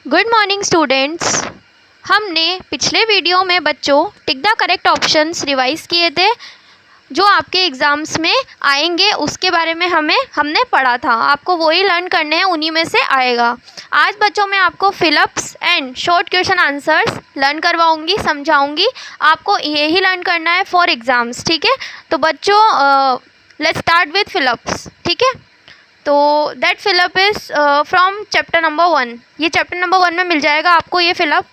Good morning students. हमने पिछले video में बच्चों tick the correct options revise किए थे जो आपके एग्ज़ाम्स में आएंगे, उसके बारे में हमने पढ़ा था। आपको वही लर्न करने हैं, उन्हीं में से आएगा। आज बच्चों मैं आपको fill ups and short question answers learn करवाऊंगी, समझाऊंगी। आपको यही लर्न करना है फॉर एग्ज़ाम्स, ठीक है। तो बच्चों लेट्स स्टार्ट विथ फिलअप्स, ठीक है। तो that fill up is from chapter number 1। ये चैप्टर नंबर 1 में मिल जाएगा आपको ये fill up.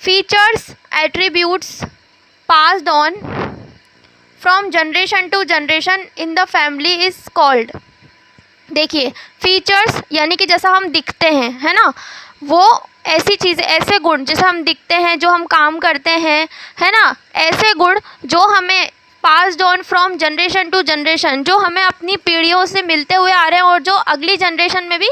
Features attributes passed on from generation to generation in the family is called. देखिए फीचर्स यानी कि जैसा हम दिखते हैं, है ना, वो ऐसी चीज़ें, ऐसे गुण जैसे हम दिखते हैं, जो हम काम करते हैं, है ना, ऐसे गुण जो हमें passed on from generation to generation, जो हमें अपनी पीढ़ियों से मिलते हुए आ रहे हैं और जो अगली जनरेशन में भी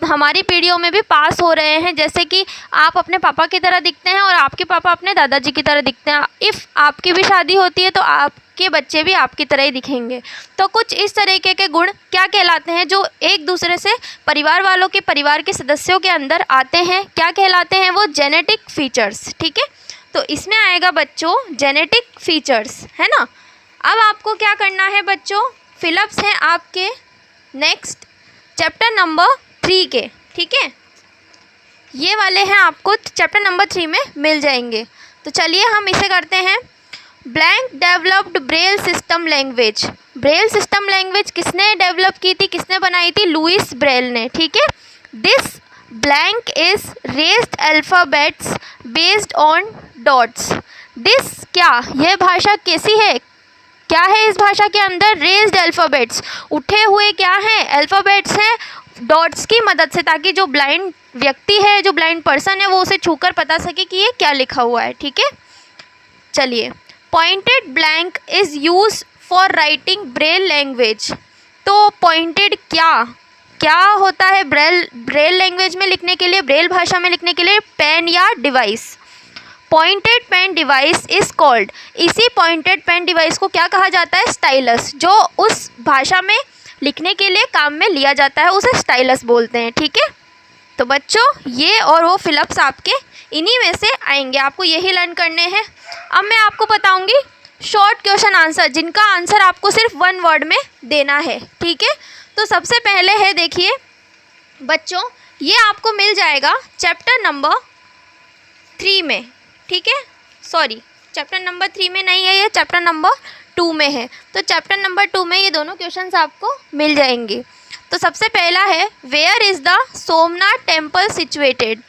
हमारी पीढ़ियों में भी पास हो रहे हैं। जैसे कि आप अपने पापा की तरह दिखते हैं और आपके पापा अपने दादाजी की तरह दिखते हैं। इफ़ आपकी भी शादी होती है तो आपके बच्चे भी आपकी तरह ही दिखेंगे। तो कुछ इस तरीके के गुण क्या कहलाते हैं, जो एक दूसरे से परिवार वालों के परिवार के सदस्यों के अंदर आते हैं, क्या कहलाते हैं वो? जेनेटिक फीचर्स, ठीक है। तो इसमें आएगा बच्चों जेनेटिक फीचर्स, है ना। अब आपको क्या करना है बच्चों, फिलअप्स हैं आपके नेक्स्ट चैप्टर नंबर 3 के, ठीक है। ये वाले हैं आपको चैप्टर नंबर 3 में मिल जाएंगे। तो चलिए हम इसे करते हैं। Blank developed Braille system language. Braille system language किसने डेवलप की थी, किसने बनाई थी? लुइस ब्रेल ने, ठीक है। This blank is raised alphabets based on dots. This क्या, यह भाषा कैसी है, क्या है इस भाषा के अंदर? रेज्ड अल्फ़ाबेट्स, उठे हुए क्या हैं? अल्फ़ाबेट्स हैं डॉट्स की मदद से, ताकि जो ब्लाइंड व्यक्ति है, जो ब्लाइंड पर्सन है, वो उसे छूकर पता सके कि ये क्या लिखा हुआ है, ठीक है। चलिए, pointed blank is use for writing Braille language. तो पॉइंटेड क्या होता है ब्रेल लैंग्वेज में लिखने के लिए, ब्रेल भाषा में लिखने के लिए? पेन या device. Pointed pen device is called. इसी पॉइंटेड पेन डिवाइस को क्या कहा जाता है? स्टाइलस। जो उस भाषा में लिखने के लिए काम में लिया जाता है उसे स्टाइलस बोलते हैं, ठीक है। तो बच्चों ये और वो फिलअप्स आपके इन्हीं में से आएंगे, आपको यही लर्न करने हैं। अब मैं आपको बताऊंगी शॉर्ट क्वेश्चन आंसर, जिनका आंसर आपको सिर्फ 1 वर्ड में देना है, ठीक है। तो सबसे पहले है, देखिए बच्चों, ये आपको मिल जाएगा चैप्टर नंबर 3 में, ठीक है। सॉरी, चैप्टर नंबर 3 में नहीं है, ये चैप्टर नंबर 2 में है। तो चैप्टर नंबर 2 में ये दोनों क्वेश्चंस आपको मिल जाएंगे। तो सबसे पहला है, where is the Somnath temple situated.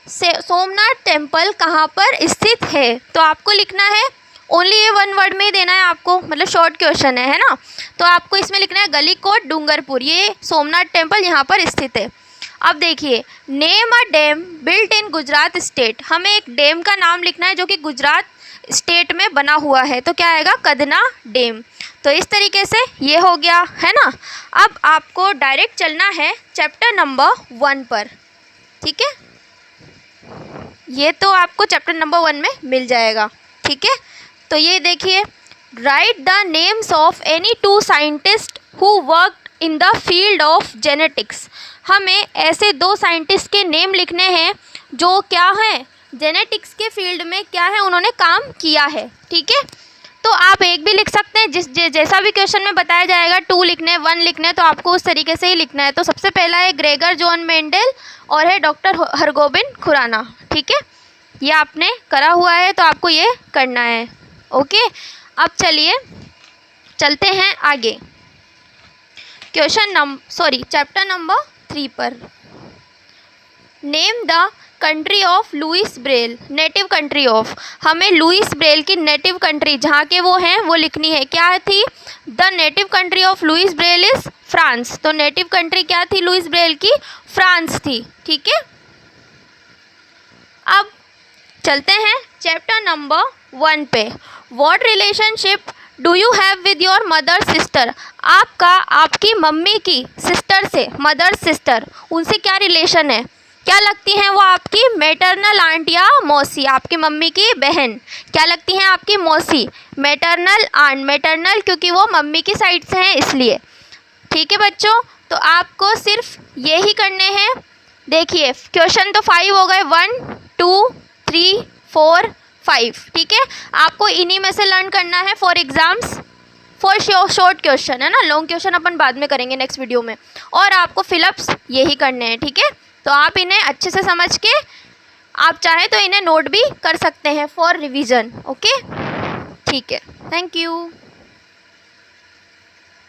Somnath temple कहाँ पर स्थित है? तो आपको लिखना है, ओनली ये 1 वर्ड में ही देना है आपको, मतलब शॉर्ट क्वेश्चन है ना। तो आपको इसमें लिखना है गलीकोट डूंगरपुर, ये सोमनाथ टेम्पल यहाँ पर स्थित है। अब देखिए, name a dam built in Gujarat state. हमें एक डैम का नाम लिखना है जो कि गुजरात स्टेट में बना हुआ है। तो क्या आएगा? कदना डैम। तो इस तरीके से ये हो गया, है ना। अब आपको डायरेक्ट चलना है चैप्टर नंबर 1 पर, ठीक है। ये तो आपको चैप्टर नंबर 1 में मिल जाएगा, ठीक है। तो ये देखिए, right the names of any 2 scientist who worked in the field of genetics. हमें ऐसे 2 साइंटिस्ट के नेम लिखने हैं जो क्या हैं, जेनेटिक्स के फील्ड में क्या है, उन्होंने काम किया है, ठीक है। तो आप एक भी लिख सकते हैं, जैसा भी क्वेश्चन में बताया जाएगा, 2 लिखने, 1 लिखने, तो आपको उस तरीके से ही लिखना है। तो सबसे पहला है ग्रेगर जॉन मेंडल और है डॉक्टर हरगोबिंद खुराना, ठीक है। ये आपने करा हुआ है तो आपको ये करना है, ओके। अब चलिए चलते हैं आगे चैप्टर नंबर 3 पर। Name the country of Louis Braille, native country of. हमें लुइस ब्रेल की नेटिव कंट्री जहाँ के वो हैं वो लिखनी है। क्या थी? The native country of Louis Braille is France. तो नेटिव कंट्री क्या थी लुइस ब्रेल की? फ्रांस थी, ठीक है। अब चलते हैं चैप्टर नंबर 1 पे। What relationship do you have with your mother sister. आपकी मम्मी की सिस्टर से, मदर सिस्टर, उनसे क्या रिलेशन है? क्या लगती हैं वो आपकी? मैटरनल आंट या मौसी, आपकी मम्मी की बहन। क्या लगती हैं आपकी? मौसी। मैटरनल आंट, मैटरनल क्योंकि वो मम्मी की साइड से हैं इसलिए, ठीक है बच्चों। तो आपको सिर्फ यही करने हैं देखिए क्वेश्चन तो 5 हो गए, 1 2 3 4 5, ठीक है। आपको इन्हीं में से लर्न करना है for exams, for short question है ना, लॉन्ग क्वेश्चन अपन बाद में करेंगे नेक्स्ट वीडियो में। और आपको फिलअप्स यही करने हैं, ठीक है। तो आप इन्हें अच्छे से समझ के आप चाहें तो इन्हें नोट भी कर सकते हैं फॉर रिवीजन। ओके, ठीक है, थैंक यू।